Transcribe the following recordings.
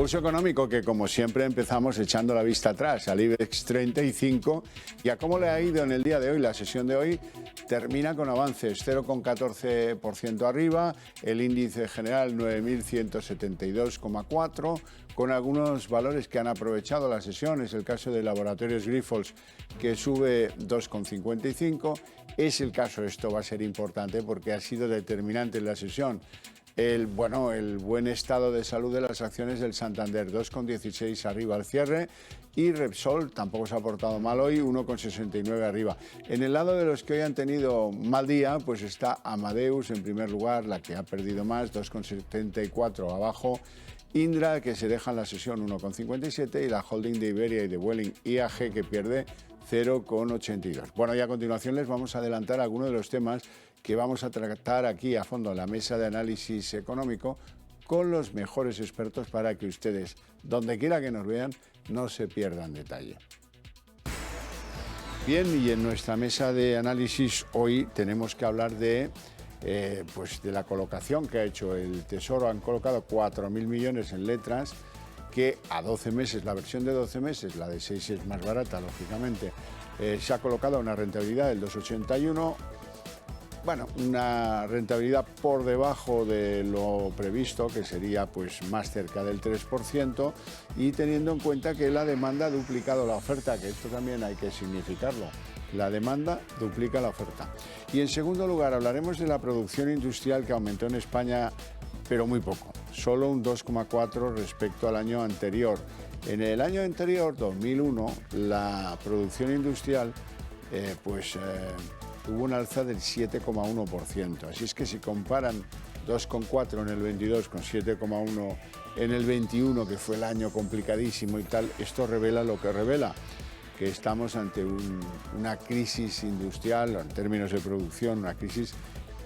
Pulso económico que, como siempre, empezamos echando la vista atrás al IBEX 35 y a cómo le ha ido en el día de hoy. La sesión de hoy termina con avances 0,14% arriba, el índice general 9.172,4, con algunos valores que han aprovechado la sesión. Es el caso de Laboratorios Grifols, que sube 2,55. Es el caso, esto va a ser importante porque ha sido determinante en la sesión, el buen estado de salud de las acciones del Santander, 2,16 arriba al cierre, y Repsol tampoco se ha portado mal hoy, 1,69 arriba. En el lado de los que hoy han tenido mal día, pues está Amadeus en primer lugar, la que ha perdido más, 2,74 abajo, Indra, que se deja en la sesión 1,57, y la holding de Iberia y de Vueling IAG, que pierde 0,82. Bueno, y a continuación les vamos a adelantar algunos de los temas que vamos a tratar aquí a fondo en la mesa de análisis económico con los mejores expertos para que ustedes, donde quiera que nos vean, no se pierdan detalle. Bien, y en nuestra mesa de análisis hoy tenemos que hablar de la colocación que ha hecho el Tesoro. Han colocado 4.000 millones en letras, que a 12 meses, la versión de 12 meses, la de 6 es más barata, lógicamente, se ha colocado una rentabilidad del 2,81. Bueno, una rentabilidad por debajo de lo previsto, que sería pues más cerca del 3%, y teniendo en cuenta que la demanda ha duplicado la oferta, que esto también hay que significarlo. La demanda duplica la oferta. Y en segundo lugar hablaremos de la producción industrial, que aumentó en España, pero muy poco, solo un 2,4 respecto al año anterior. En el año anterior, 2001, la producción industrial tuvo un alza del 7,1%. Así es que si comparan 2,4 en el 22 con 7,1 en el 21, que fue el año complicadísimo y tal, esto revela lo que revela, que estamos ante una crisis industrial, en términos de producción, una crisis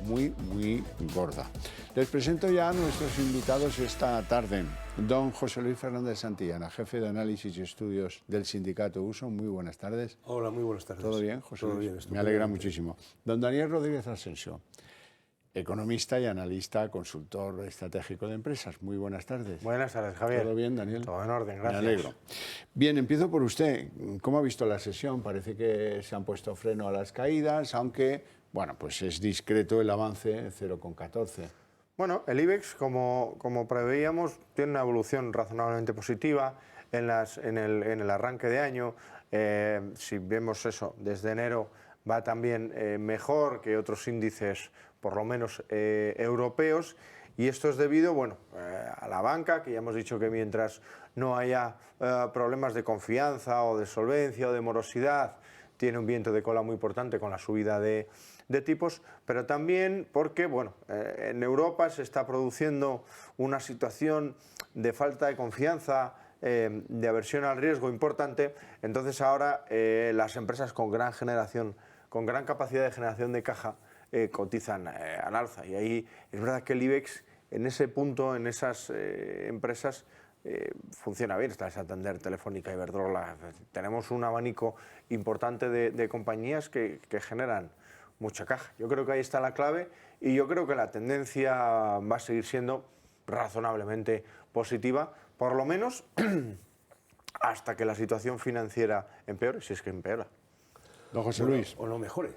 muy, muy gorda. Les presento ya a nuestros invitados esta tarde. Don José Luis Fernández Santillana, jefe de análisis y estudios del sindicato USO. Muy buenas tardes. Hola, muy buenas tardes. ¿Todo bien, José Luis? Todo bien, Me alegra muchísimo. Don Daniel Rodríguez Asensio, economista y analista, consultor estratégico de empresas. Muy buenas tardes. Buenas tardes, Javier. ¿Todo bien, Daniel? Todo en orden, gracias. Me alegro. Bien, empiezo por usted. ¿Cómo ha visto la sesión? Parece que se han puesto freno a las caídas, aunque, bueno, pues es discreto el avance, 0,14. Bueno, el IBEX, como preveíamos, tiene una evolución razonablemente positiva en el arranque de año. Si vemos eso, desde enero va también mejor que otros índices, por lo menos europeos, y esto es debido a la banca, que ya hemos dicho que mientras no haya problemas de confianza o de solvencia o de morosidad, tiene un viento de cola muy importante con la subida de tipos, pero también porque en Europa se está produciendo una situación de falta de confianza, de aversión al riesgo importante. Entonces ahora las empresas con gran capacidad de generación de caja cotizan al alza, y ahí es verdad que el IBEX en ese punto, en esas empresas, funciona bien. Está el Santander, Telefónica, Iberdrola. Tenemos un abanico importante de compañías que generan mucha caja. Yo creo que ahí está la clave, y yo creo que la tendencia va a seguir siendo razonablemente positiva, por lo menos hasta que la situación financiera empeore, si es que empeora. Don José Luis. O no mejore.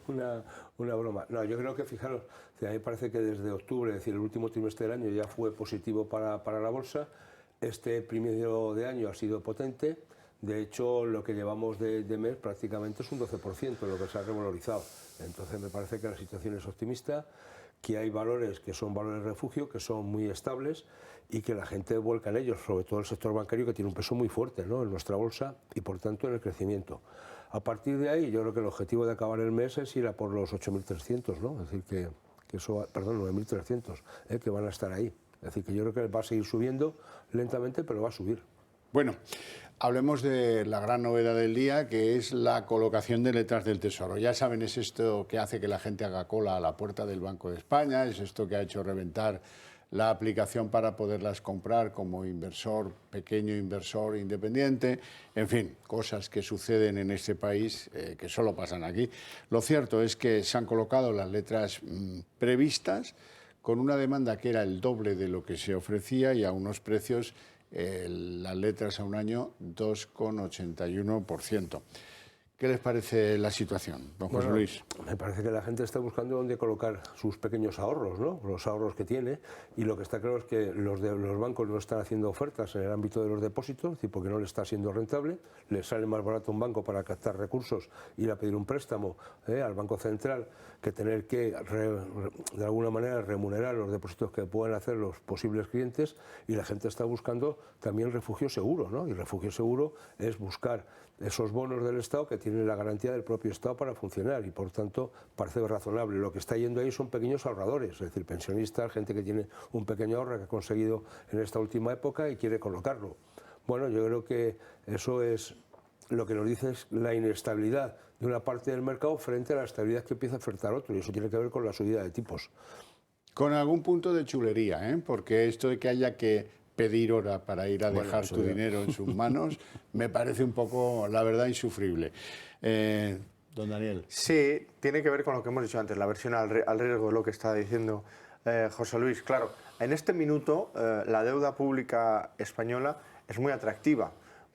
una broma. No, yo creo que, fijaros, a mí me parece que desde octubre, es decir, el último trimestre del año, ya fue positivo para la bolsa. Este primer de año ha sido potente. De hecho, lo que llevamos de mes prácticamente es un 12% lo que se ha revalorizado. Entonces me parece que la situación es optimista, que hay valores que son valores refugio, que son muy estables, y que la gente vuelca en ellos, sobre todo el sector bancario, que tiene un peso muy fuerte, ¿no?, en nuestra bolsa y por tanto en el crecimiento. A partir de ahí, yo creo que el objetivo de acabar el mes es ir a por los 8.300, ¿no? Es decir, que eso, perdón, 9.300, que van a estar ahí. Es decir, que yo creo que va a seguir subiendo lentamente, pero va a subir. Bueno, hablemos de la gran novedad del día, que es la colocación de letras del Tesoro. Ya saben, es esto que hace que la gente haga cola a la puerta del Banco de España, es esto que ha hecho reventar la aplicación para poderlas comprar como inversor, pequeño inversor independiente, en fin, cosas que suceden en este país que solo pasan aquí. Lo cierto es que se han colocado las letras previstas con una demanda que era el doble de lo que se ofrecía y a unos precios, las letras a un año, 2,81%. ¿Qué les parece la situación, don José Luis? Me parece que la gente está buscando dónde colocar sus pequeños ahorros, ¿no? Los ahorros que tiene, y lo que está claro es que los bancos no están haciendo ofertas en el ámbito de los depósitos, es decir, porque no le está siendo rentable, le sale más barato a un banco para captar recursos, ir a pedir un préstamo al Banco Central, que tener que de alguna manera remunerar los depósitos que puedan hacer los posibles clientes, y la gente está buscando también refugio seguro, ¿no? Y refugio seguro es buscar esos bonos del Estado que tienen la garantía del propio Estado para funcionar, y por tanto parece razonable. Lo que está yendo ahí son pequeños ahorradores, es decir, pensionistas, gente que tiene un pequeño ahorro que ha conseguido en esta última época y quiere colocarlo. Bueno, yo creo que eso es lo que nos dice, es la inestabilidad de una parte del mercado frente a la estabilidad que empieza a ofertar otro, y eso tiene que ver con la subida de tipos. Con algún punto de chulería, ¿eh? Porque esto de que haya que pedir hora para ir a dejar tu dinero en sus manos me parece un poco, la verdad, insufrible. Don Daniel. Sí, tiene que ver con lo que hemos dicho antes, la versión al riesgo de lo que está diciendo José Luis. Claro, en este minuto la deuda pública española es muy atractiva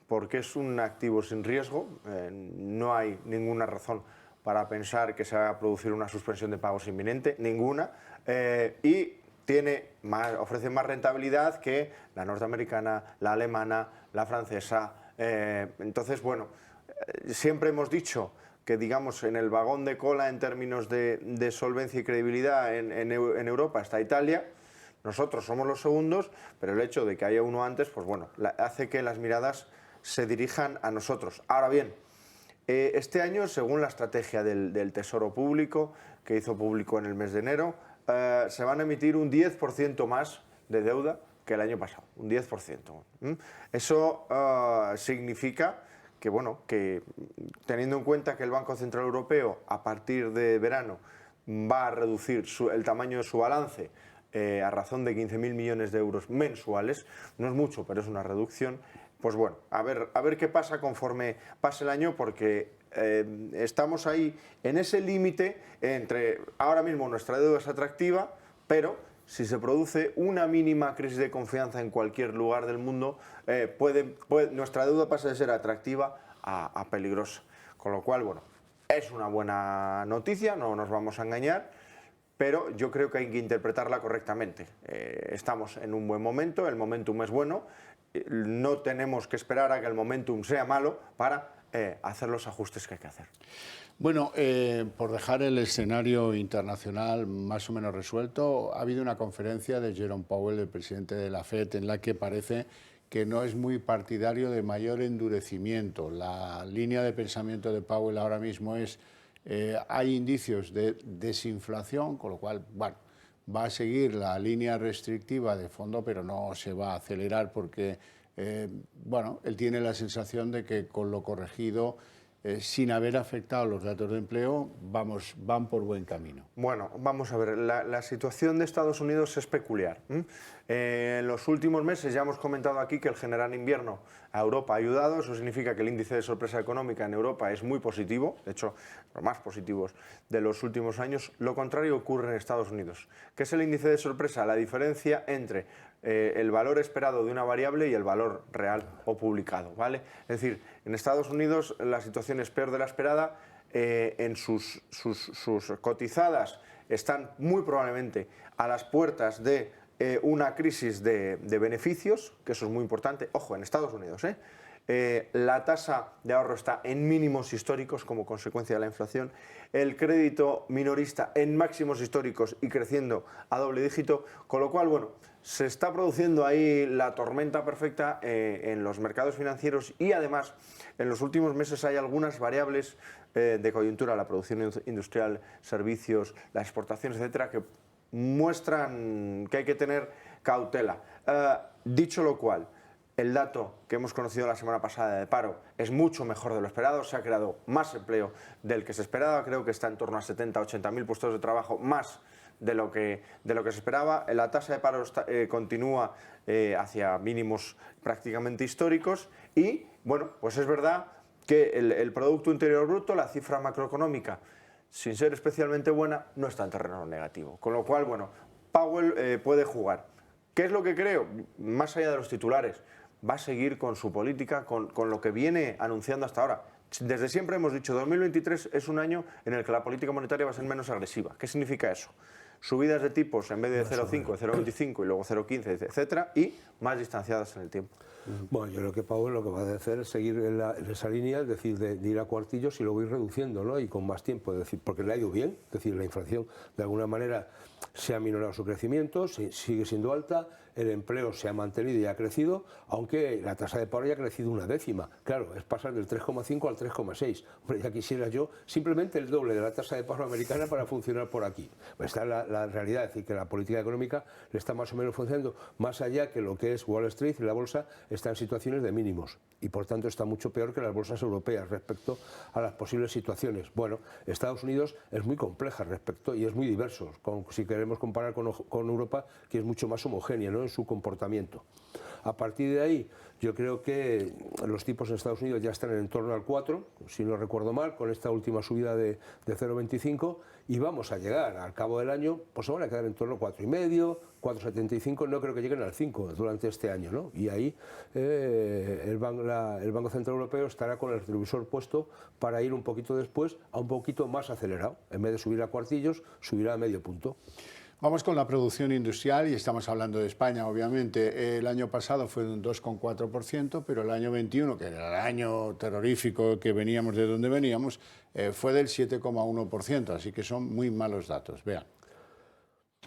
porque es un activo sin riesgo, no hay ninguna razón para pensar que se va a producir una suspensión de pagos inminente, ninguna, y ofrece más rentabilidad que la norteamericana, la alemana, la francesa. Entonces, bueno, siempre hemos dicho que, digamos, en el vagón de cola en términos de solvencia y credibilidad en Europa está Italia. Nosotros somos los segundos, pero el hecho de que haya uno antes, pues bueno, hace que las miradas se dirijan a nosotros. Ahora bien, este año, según la estrategia del Tesoro Público, que hizo público en el mes de enero, se van a emitir un 10% más de deuda que el año pasado, un 10%. Eso significa que, bueno, que teniendo en cuenta que el Banco Central Europeo a partir de verano va a reducir el tamaño de su balance a razón de 15.000 millones de euros mensuales, no es mucho, pero es una reducción. Pues bueno, a ver qué pasa conforme pase el año, porque estamos ahí en ese límite entre, ahora mismo nuestra deuda es atractiva, pero si se produce una mínima crisis de confianza en cualquier lugar del mundo, nuestra deuda pasa de ser atractiva a peligrosa. Con lo cual, bueno, es una buena noticia, no nos vamos a engañar, pero yo creo que hay que interpretarla correctamente. Estamos en un buen momento, el momentum es bueno, no tenemos que esperar a que el momentum sea malo para hacer los ajustes que hay que hacer. Bueno, por dejar el escenario internacional más o menos resuelto, ha habido una conferencia de Jerome Powell, el presidente de la FED, en la que parece que no es muy partidario de mayor endurecimiento. La línea de pensamiento de Powell ahora mismo es, hay indicios de desinflación, con lo cual, bueno, va a seguir la línea restrictiva de fondo, pero no se va a acelerar porque, bueno, él tiene la sensación de que con lo corregido, sin haber afectado los datos de empleo, van por buen camino. Bueno, vamos a ver, la situación de Estados Unidos es peculiar. En los últimos meses ya hemos comentado aquí que el general invierno a Europa ha ayudado, eso significa que el índice de sorpresa económica en Europa es muy positivo, de hecho, los más positivos de los últimos años. Lo contrario ocurre en Estados Unidos. ¿Qué es el índice de sorpresa? La diferencia entre el valor esperado de una variable y el valor real o publicado, ¿vale? Es decir, en Estados Unidos la situación es peor de la esperada, en sus cotizadas están muy probablemente a las puertas de una crisis de beneficios, que eso es muy importante, ojo, en Estados Unidos, la tasa de ahorro está en mínimos históricos como consecuencia de la inflación, el crédito minorista en máximos históricos y creciendo a doble dígito, con lo cual, bueno, se está produciendo ahí la tormenta perfecta en los mercados financieros, y además en los últimos meses hay algunas variables de coyuntura, la producción industrial, servicios, las exportaciones, etcétera, que muestran que hay que tener cautela. Dicho lo cual, el dato que hemos conocido la semana pasada de paro es mucho mejor de lo esperado, se ha creado más empleo del que se esperaba, creo que está en torno a 70-80.000 puestos de trabajo más de lo que se esperaba. La tasa de paro continúa hacia mínimos prácticamente históricos y, bueno, pues es verdad que el Producto Interior Bruto, la cifra macroeconómica, sin ser especialmente buena, no está en terreno negativo. Con lo cual, bueno, Powell puede jugar. ¿Qué es lo que creo? Más allá de los titulares, va a seguir con su política, con lo que viene anunciando hasta ahora. Desde siempre hemos dicho, 2023 es un año en el que la política monetaria va a ser menos agresiva. ¿Qué significa eso? Subidas de tipos en vez de 0,5, de 0,25 y luego 0,15, etcétera, y más distanciadas en el tiempo. Bueno, yo creo que Powell lo que va a hacer es seguir en esa línea, es decir, de ir a cuartillos y luego ir reduciendo, ¿no? Y con más tiempo, es decir, porque le ha ido bien, es decir, la inflación de alguna manera se ha minorado su crecimiento, sigue siendo alta, el empleo se ha mantenido y ha crecido, aunque la tasa de paro ya ha crecido una décima. Claro, es pasar del 3,5 al 3,6. Hombre, ya quisiera yo simplemente el doble de la tasa de paro americana para funcionar por aquí. Pues está la realidad, es decir, que la política económica le está más o menos funcionando, más allá que lo que es Wall Street y la bolsa está en situaciones de mínimos y por tanto está mucho peor que las bolsas europeas respecto a las posibles situaciones. Bueno, Estados Unidos es muy compleja respecto y es muy diverso, si queremos comparar con Europa, que es mucho más homogénea, ¿no?, en su comportamiento. A partir de ahí, yo creo que los tipos en Estados Unidos ya están en torno al 4, si no recuerdo mal, con esta última subida de 0,25, y vamos a llegar al cabo del año, pues se van a quedar en torno a 4,5, 4,75, no creo que lleguen al 5 durante este año, ¿no? Y ahí el Banco Central Europeo estará con el retrovisor puesto para ir un poquito después a un poquito más acelerado. En vez de subir a cuartillos, subirá a medio punto. Vamos con la producción industrial y estamos hablando de España, obviamente. El año pasado fue de un 2,4%, pero el año 21, que era el año terrorífico que veníamos de donde veníamos, fue del 7,1%, así que son muy malos datos. Vean.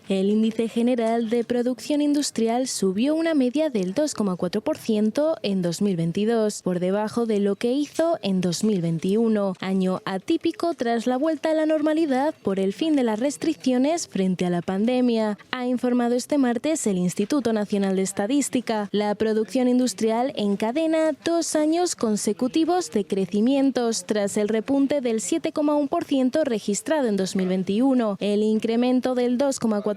El índice general de producción industrial subió una media del 2,4% en 2022, por debajo de lo que hizo en 2021, año atípico tras la vuelta a la normalidad por el fin de las restricciones frente a la pandemia. Ha informado este martes el Instituto Nacional de Estadística. La producción industrial encadena 2 años consecutivos de crecimientos, tras el repunte del 7,1% registrado en 2021. El incremento del 2,4%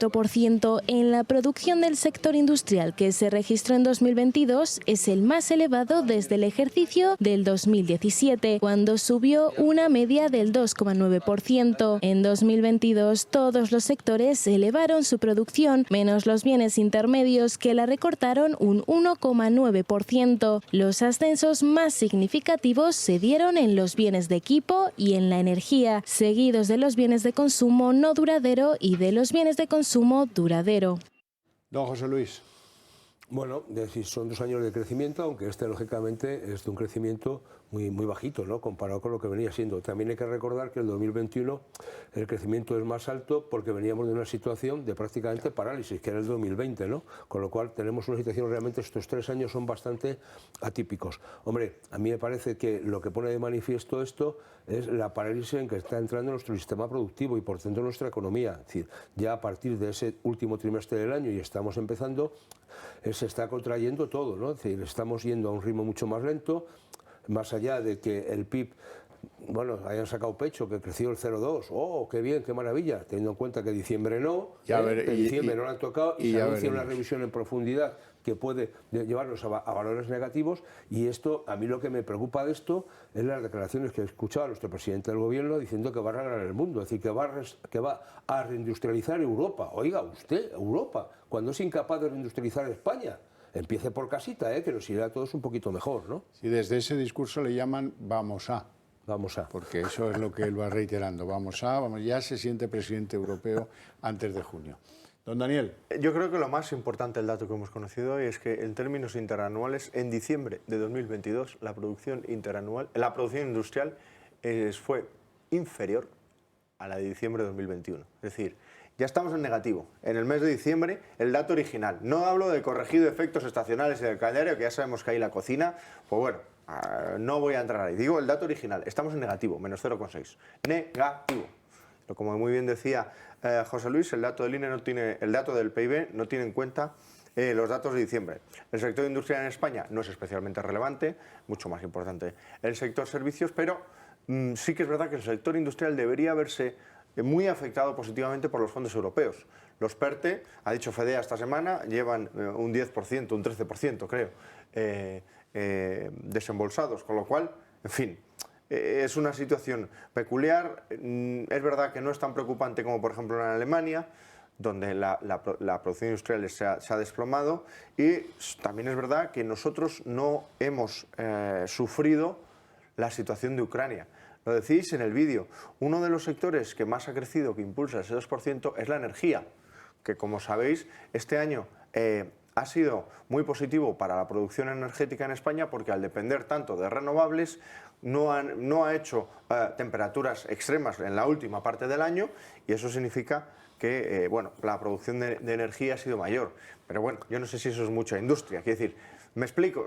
en la producción del sector industrial que se registró en 2022 es el más elevado desde el ejercicio del 2017, cuando subió una media del 2,9%. En 2022 todos los sectores elevaron su producción, menos los bienes intermedios, que la recortaron un 1,9%. Los ascensos más significativos se dieron en los bienes de equipo y en la energía, seguidos de los bienes de consumo no duradero y de los bienes de consumo duradero. Don José Luis. Bueno, son 2 años de crecimiento, aunque este lógicamente es de un crecimiento muy bajito, ¿no?, comparado con lo que venía siendo. También hay que recordar que el 2021 el crecimiento es más alto porque veníamos de una situación de prácticamente parálisis, que era el 2020, ¿no? Con lo cual tenemos una situación realmente, estos 3 años son bastante atípicos. Hombre, a mí me parece que lo que pone de manifiesto esto es la parálisis en que está entrando nuestro sistema productivo y por tanto nuestra economía. Es decir, ya a partir de ese último trimestre del año y estamos empezando, se está contrayendo todo, ¿no? Es decir, estamos yendo a un ritmo mucho más lento, más allá de que el PIB, bueno, hayan sacado pecho, que creció el 0,2, ¡oh, qué bien, qué maravilla! Teniendo en cuenta que diciembre no, que diciembre no lo han tocado y se anuncia una revisión en profundidad que puede llevarnos a valores negativos, y esto, a mí lo que me preocupa de esto es las declaraciones que he escuchado a nuestro presidente del gobierno diciendo que va a arreglar el mundo, es decir, que va a reindustrializar Europa. Oiga, usted, Europa, cuando es incapaz de reindustrializar España, empiece por casita, que nos irá a todos un poquito mejor, ¿no? Si desde ese discurso le llaman vamos a. Vamos a. Porque eso es lo que él va reiterando. Vamos, ya se siente presidente europeo antes de junio. Don Daniel. Yo creo que lo más importante del dato que hemos conocido hoy es que en términos interanuales, en diciembre de 2022, la producción industrial fue inferior a la de diciembre de 2021. Es decir, ya estamos en negativo. En el mes de diciembre, el dato original. No hablo de corregido efectos estacionales y del calendario, que ya sabemos que hay la cocina. Pues bueno, no voy a entrar ahí. Digo el dato original. Estamos en negativo, menos 0,6. Negativo. Como muy bien decía José Luis, el dato del INE el dato del PIB no tiene en cuenta los datos de diciembre. El sector industrial en España no es especialmente relevante, mucho más importante el sector servicios, pero sí que es verdad que el sector industrial debería verse muy afectado positivamente por los fondos europeos. Los PERTE, ha dicho FEDEA esta semana, llevan un 10%, un 13% creo, desembolsados, con lo cual, en fin, es una situación peculiar. Es verdad que no es tan preocupante como por ejemplo en Alemania, donde la producción industrial se ha desplomado, y también es verdad que nosotros no hemos sufrido la situación de Ucrania. Lo decís en el vídeo, uno de los sectores que más ha crecido, que impulsa ese 2%, es la energía, que como sabéis, este año ha sido muy positivo para la producción energética en España, porque al depender tanto de renovables no ha hecho temperaturas extremas en la última parte del año, y eso significa que bueno, la producción de energía ha sido mayor. Pero bueno, yo no sé si eso es mucha industria. Quiero decir, me explico,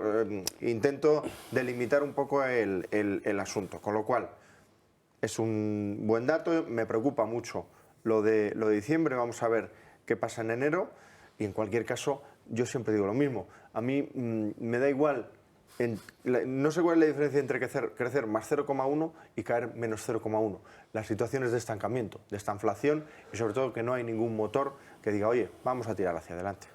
intento delimitar un poco el asunto, con lo cual es un buen dato. Me preocupa mucho lo de diciembre, vamos a ver qué pasa en enero, y en cualquier caso yo siempre digo lo mismo, a mí me da igual, no sé cuál es la diferencia entre crecer más 0,1 y caer menos 0,1, las situaciones de estancamiento, de esta inflación, y sobre todo que no hay ningún motor que diga, oye, vamos a tirar hacia adelante.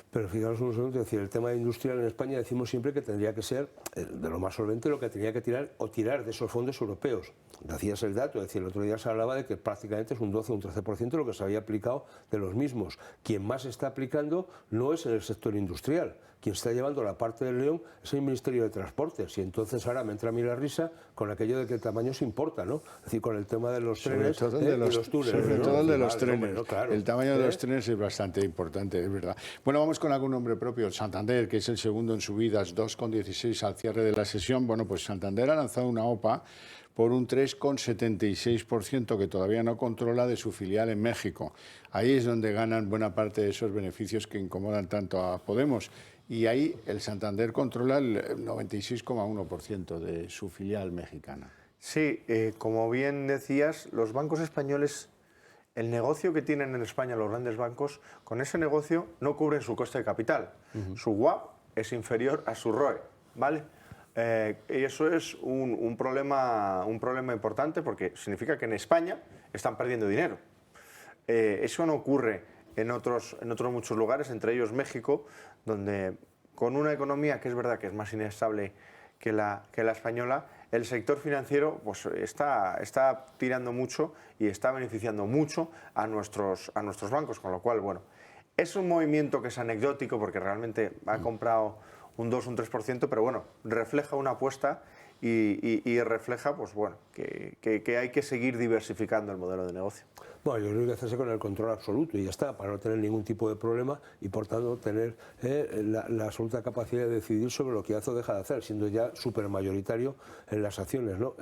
Pero fijaros un segundo, es decir, el tema industrial en España decimos siempre que tendría que ser de lo más solvente lo que tenía que tirar de esos fondos europeos. Decías el dato, es decir, el otro día se hablaba de que prácticamente es un 12 o un 13% lo que se había aplicado de los mismos. Quien más está aplicando no es en el sector industrial. Quien está llevando la parte del león es el Ministerio de Transportes, y entonces ahora me entra a mí la risa con aquello de que el tamaño se importa, ¿no? Es decir, con el tema de los trenes y los túneles. Sobre todo el de los trenes. Bueno, claro. El tamaño de los trenes es bastante importante, es verdad. Bueno, vamos con algún nombre propio. Santander, que es el segundo en subidas, 2,16 al cierre de la sesión. Bueno, pues Santander ha lanzado una OPA por un 3,76% que todavía no controla de su filial en México. Ahí es donde ganan buena parte de esos beneficios que incomodan tanto a Podemos. Y ahí el Santander controla el 96,1% de su filial mexicana. Sí, como bien decías, los bancos españoles, el negocio que tienen en España los grandes bancos, con ese negocio no cubren su coste de capital. Su WACC es inferior a su ROE, ¿vale? Y eso es un problema importante, porque significa que en España están perdiendo dinero. Eso no ocurre en otros muchos lugares, entre ellos México, donde con una economía que es verdad que es más inestable que la española, el sector financiero pues está tirando mucho y está beneficiando mucho a nuestros bancos, con lo cual, bueno, es un movimiento que es anecdótico porque realmente ha comprado un 2 o un 3%, pero bueno, refleja una apuesta y refleja pues bueno, que hay que seguir diversificando el modelo de negocio. Bueno, yo creo que hacerse con el control absoluto y ya está, para no tener ningún tipo de problema y por tanto tener la absoluta capacidad de decidir sobre lo que hace o deja de hacer, siendo ya súper mayoritario en las acciones, ¿no?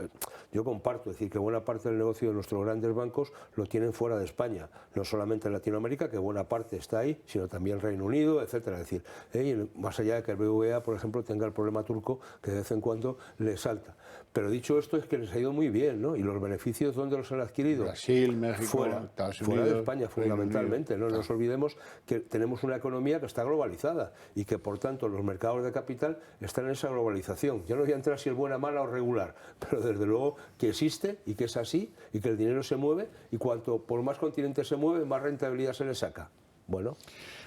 Yo comparto, es decir, que buena parte del negocio de nuestros grandes bancos lo tienen fuera de España, no solamente en Latinoamérica, que buena parte está ahí, sino también Reino Unido, etcétera. Es decir, y más allá de que el BBVA, por ejemplo, tenga el problema turco que de vez en cuando le salta. Pero dicho esto, es que les ha ido muy bien, ¿no? Y los beneficios, ¿dónde los han adquirido? Brasil, México, fuera de España, fundamentalmente. No nos olvidemos que tenemos una economía que está globalizada y que, por tanto, los mercados de capital están en esa globalización. Yo no voy a entrar si es buena, mala o regular, pero desde luego que existe y que es así y que el dinero se mueve, y cuanto por más continentes se mueve, más rentabilidad se le saca. Bueno.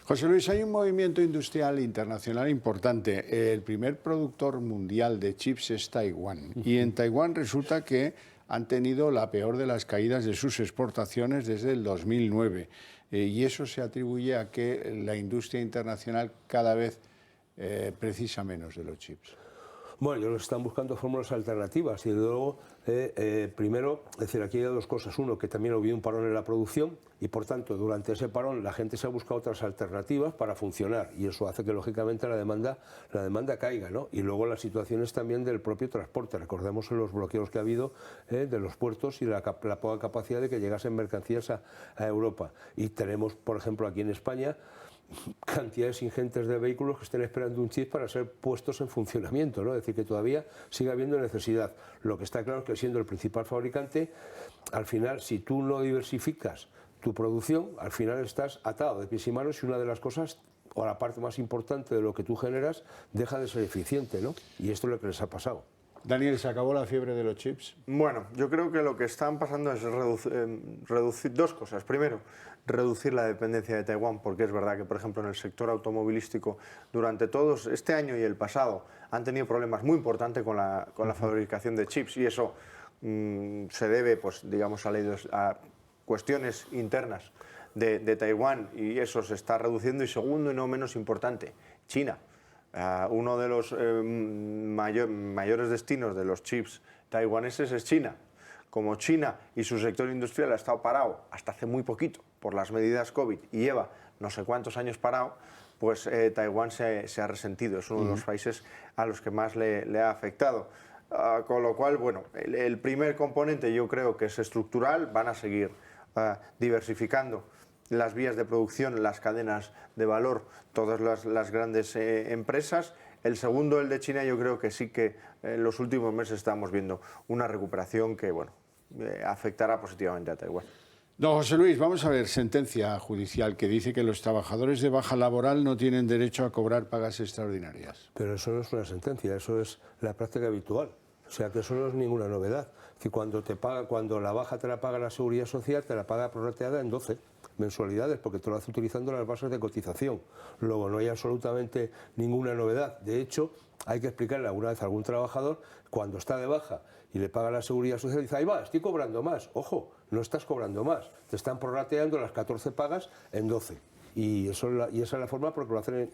José Luis, hay un movimiento industrial internacional importante. El primer productor mundial de chips es Taiwán. Y en Taiwán resulta que han tenido la peor de las caídas de sus exportaciones desde el 2009. Y eso se atribuye a que la industria internacional cada vez precisa menos de los chips. Bueno, ellos están buscando fórmulas alternativas y luego, primero, es decir, aquí hay dos cosas. Uno, que también hubo un parón en la producción y, por tanto, durante ese parón la gente se ha buscado otras alternativas para funcionar, y eso hace que, lógicamente, la demanda caiga, ¿no? Y luego las situaciones también del propio transporte. Recordemos los bloqueos que ha habido de los puertos y la poca capacidad de que llegasen mercancías a Europa. Y tenemos, por ejemplo, aquí en España, cantidades ingentes de vehículos que estén esperando un chip para ser puestos en funcionamiento, ¿no? Es decir, que todavía sigue habiendo necesidad. Lo que está claro es que, siendo el principal fabricante, al final, si tú no diversificas tu producción, al final estás atado de pies y manos, y una de las cosas, o la parte más importante de lo que tú generas, deja de ser eficiente, ¿no? Y esto es lo que les ha pasado. Daniel, ¿se acabó la fiebre de los chips? Bueno, yo creo que lo que están pasando es reducir dos cosas. Primero, reducir la dependencia de Taiwán, porque es verdad que, por ejemplo, en el sector automovilístico, durante todos este año y el pasado, han tenido problemas muy importantes con la fabricación de chips, y eso se debe, pues, digamos, a cuestiones internas de Taiwán, y eso se está reduciendo. Y segundo y no menos importante, China. Uno de los mayores destinos de los chips taiwaneses es China. Como China y su sector industrial ha estado parado hasta hace muy poquito por las medidas COVID y lleva no sé cuántos años parado, pues Taiwán se ha resentido. Es uno de los países a los que más le ha afectado. Con lo cual, bueno, el primer componente yo creo que es estructural. Van a seguir diversificando las vías de producción, las cadenas de valor, todas las grandes empresas. El segundo, el de China, yo creo que sí que en los últimos meses estamos viendo una recuperación que, bueno, afectará positivamente a Taiwán. Don José Luis, vamos a ver, sentencia judicial que dice que los trabajadores de baja laboral no tienen derecho a cobrar pagas extraordinarias. Pero eso no es una sentencia, eso es la práctica habitual. O sea, que eso no es ninguna novedad. Es decir, cuando la baja te la paga la Seguridad Social, te la paga prorrateada en 12 mensualidades, porque te lo hace utilizando las bases de cotización. Luego, no hay absolutamente ninguna novedad. De hecho, hay que explicarle alguna vez a algún trabajador, cuando está de baja y le paga la Seguridad Social, dice, ahí va, estoy cobrando más. Ojo, no estás cobrando más, te están prorrateando las 14 pagas en 12. Y esa es la forma porque lo hacen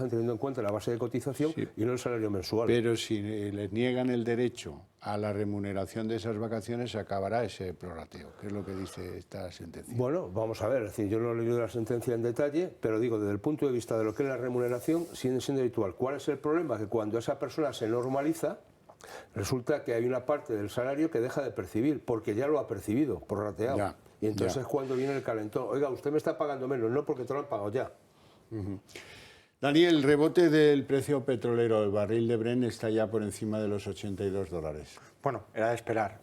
teniendo en cuenta la base de cotización, sí, y no el salario mensual. Pero si les niegan el derecho a la remuneración de esas vacaciones, se acabará ese prorrateo, que es lo que dice esta sentencia. Bueno, vamos a ver, es decir, yo no he leído la sentencia en detalle, pero digo, desde el punto de vista de lo que es la remuneración, sigue siendo habitual. ¿Cuál es el problema? Que cuando esa persona se normaliza, resulta que hay una parte del salario que deja de percibir, porque ya lo ha percibido, prorrateado. Ya. Y entonces es cuando viene el calentón. Oiga, usted me está pagando menos, no, porque te lo han pagado ya. Daniel, el rebote del precio petrolero, el barril de Brent está ya por encima de los $82. Bueno, era de esperar.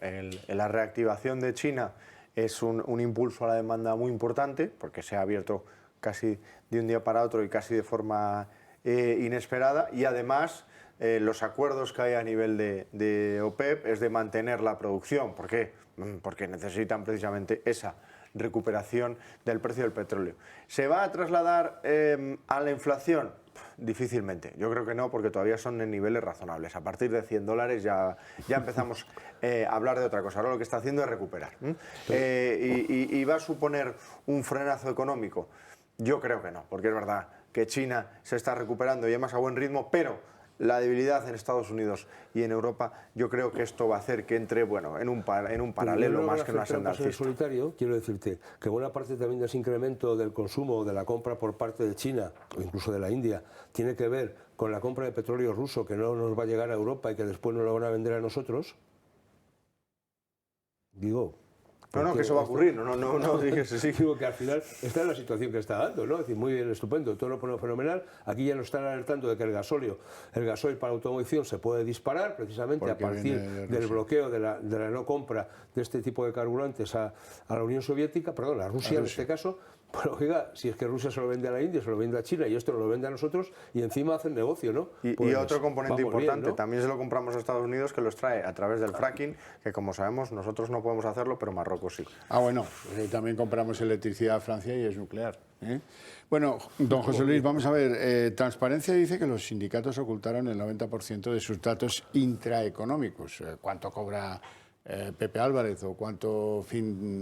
La reactivación de China es un impulso a la demanda muy importante, porque se ha abierto casi de un día para otro y casi de forma inesperada. Y además, los acuerdos que hay a nivel de OPEP es de mantener la producción. ¿Por qué? Porque necesitan precisamente esa recuperación del precio del petróleo. ¿Se va a trasladar a la inflación? Difícilmente. Yo creo que no, porque todavía son en niveles razonables. A partir de $100 ya empezamos a hablar de otra cosa. Ahora lo que está haciendo es recuperar. ¿Y va a suponer un frenazo económico? Yo creo que no, porque es verdad que China se está recuperando y además a buen ritmo, pero la debilidad en Estados Unidos y en Europa, yo creo que esto va a hacer que entre, bueno, en un paralelo más que en una senda alcista. Solitario, quiero decirte que buena parte también de ese incremento del consumo o de la compra por parte de China o incluso de la India tiene que ver con la compra de petróleo ruso que no nos va a llegar a Europa y que después nos lo van a vender a nosotros. Digo, no, que eso va a ocurrir, no dije sí. Digo que al final está en la situación que está dando, ¿no? Es decir, muy bien, estupendo, todo lo pone fenomenal. Aquí ya nos están alertando de que el gasoil para automoción se puede disparar precisamente a partir del bloqueo de la no compra de este tipo de carburantes a la Unión Soviética, perdón, a Rusia en este caso. Pero oiga, si es que Rusia se lo vende a la India, se lo vende a China y esto nos lo vende a nosotros y encima hacen negocio, ¿no? Y otro componente importante, bien, ¿no? También se lo compramos a Estados Unidos, que los trae a través del fracking, que como sabemos nosotros no podemos hacerlo, pero Marruecos sí. Bueno, también compramos electricidad a Francia y es nuclear. Bueno, don José Luis, vamos a ver, Transparencia dice que los sindicatos ocultaron el 90% de sus datos intraeconómicos. ¿Cuánto cobra Pepe Álvarez o cuánto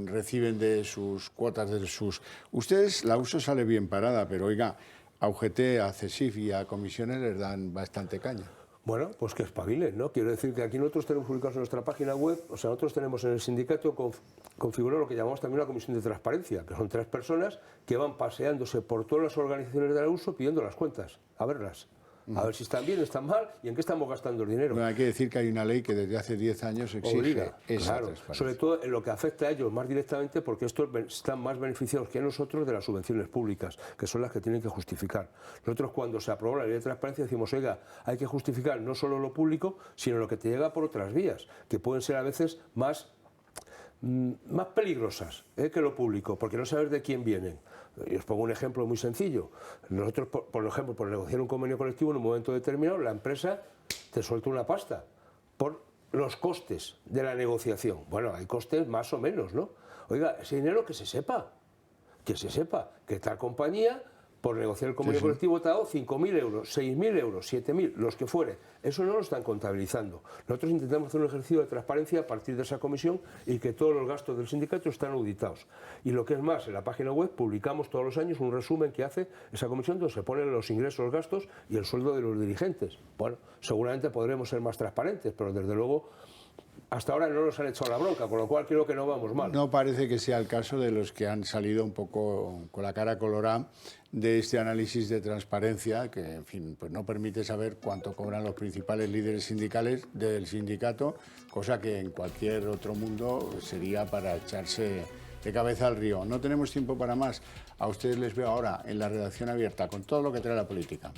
reciben de sus cuotas de sus... Ustedes, la USO sale bien parada, pero oiga, a UGT, a CESIF y a comisiones les dan bastante caña. Bueno, pues que espabilen, ¿no? Quiero decir que aquí nosotros tenemos publicados en nuestra página web, o sea, nosotros tenemos en el sindicato configurado lo que llamamos también una comisión de transparencia, que son 3 personas que van paseándose por todas las organizaciones de la USO pidiendo las cuentas, a verlas. A ver si están bien, están mal y en qué estamos gastando el dinero. Bueno, hay que decir que hay una ley que desde hace 10 años exige esa transparencia. Sobre todo en lo que afecta a ellos más directamente, porque estos están más beneficiados que nosotros de las subvenciones públicas, que son las que tienen que justificar. Nosotros cuando se aprobó la ley de transparencia decimos, oiga, hay que justificar no solo lo público, sino lo que te llega por otras vías, que pueden ser a veces más peligrosas que lo público, porque no sabes de quién vienen. Y os pongo un ejemplo muy sencillo. Nosotros, por ejemplo, por negociar un convenio colectivo en un momento determinado, la empresa te suelta una pasta por los costes de la negociación. Bueno, hay costes más o menos, ¿no? Oiga, ese dinero que se sepa que tal compañía por negociar el convenio colectivo te ha dado 5.000 euros, 6.000 euros, 7.000, los que fuere. Eso no lo están contabilizando. Nosotros intentamos hacer un ejercicio de transparencia a partir de esa comisión y que todos los gastos del sindicato están auditados. Y lo que es más, en la página web publicamos todos los años un resumen que hace esa comisión donde se ponen los ingresos, los gastos y el sueldo de los dirigentes. Bueno, seguramente podremos ser más transparentes, pero desde luego hasta ahora no nos han echado la bronca, con lo cual creo que no vamos mal. No parece que sea el caso de los que han salido un poco con la cara colorada de este análisis de transparencia, que en fin, pues no permite saber cuánto cobran los principales líderes sindicales del sindicato, cosa que en cualquier otro mundo sería para echarse de cabeza al río. No tenemos tiempo para más. A ustedes les veo ahora en la redacción abierta con todo lo que trae la política.